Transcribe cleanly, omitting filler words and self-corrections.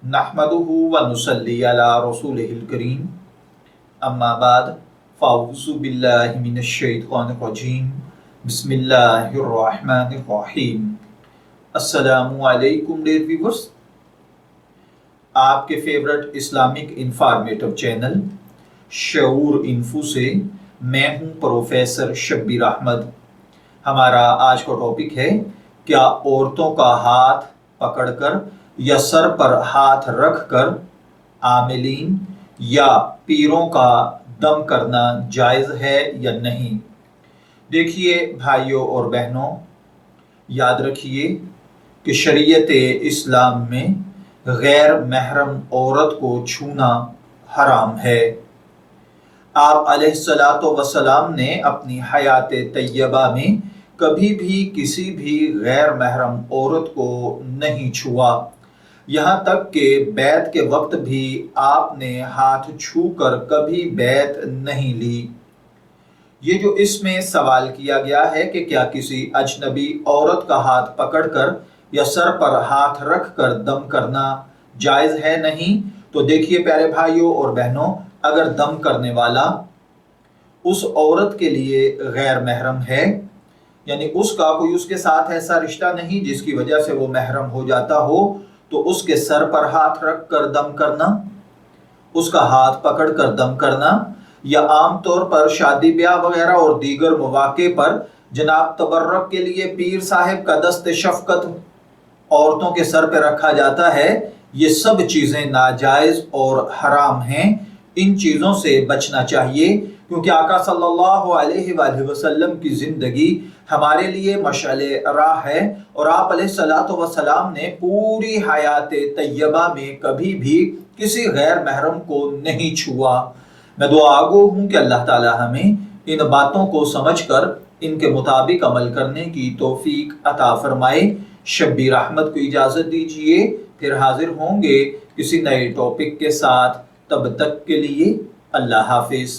नहमदुहु व नुसल्ली अला रसूलिहिल करीम अम्मा बाद फ़अऊज़ु बिल्लाहि मिनश शैतानिर रजीम बिस्मिल्लाहिर रहमानिर रहीम। अस्सलामु अलैकुम डियर व्यूअर्स, आपके favourite Islamic informative channel Shaoor info से मैं हूं प्रोफेसर शब्बीर अहमद। हमारा आज का टॉपिक है, क्या औरतों का हाथ पकड़कर या सर पर हाथ रखकर आमिलीन या पीरों का दम करना जायज़ है या नहीं। देखिए भाइयों और बहनों, याद रखिए कि शरीयत इस्लाम में गैर महरम औरत को छूना हराम है। आप अलैहिस्सलातो वस्सलाम ने अपनी हयात तैयबा में कभी भी किसी भी गैर महरम औरत को नहीं छुआ। यहाँ तक कि बैत के वक्त भी आपने हाथ छूकर कभी बैत नहीं ली। ये जो इसमें सवाल किया गया है कि क्या किसी अजनबी औरत का हाथ पकड़कर या सर पर हाथ रखकर दम करना जायज़ है नहीं, तो देखिए प्यारे भाइयों और बहनों, अगर दम करने वाला उस औरत के लिए गैर महरम है, यानी उसका कोई उसके साथ ऐसा रिश्ता नहीं जिसकी वजह से वो महरम हो जाता हो, तो उसके सर पर हाथ रख कर दम करना, उसका हाथ पकड़ कर दम करना, या आम तौर पर शादी ब्याह वगैरह और दीगर मौके पर जनाब तबर्रुक के लिए पीर साहिब का दस्त शफकत औरतों के सर पर रखा जाता है, ये सब चीज़ें नाजायज़ और हराम हैं। इन चीज़ों से बचना चाहिए, क्योंकि आका सल्लल्लाहु अलैहि वसल्लम की ज़िंदगी हमारे लिए मशाले राह है, और आप अलैहिस्सलातु वस्सलाम ने पूरी हयात तैयबा में कभी भी किसी गैर महरम को नहीं छुआ। मैं दुआगो हूँ कि अल्लाह ताला हमें इन बातों को समझकर इनके मुताबिक अमल करने की तौफीक अता फरमाए। शब्बीर अहमद को इजाज़त दीजिए, फिर हाजिर होंगे किसी नए टॉपिक के साथ। तब तक के लिए अल्लाह हाफिज़।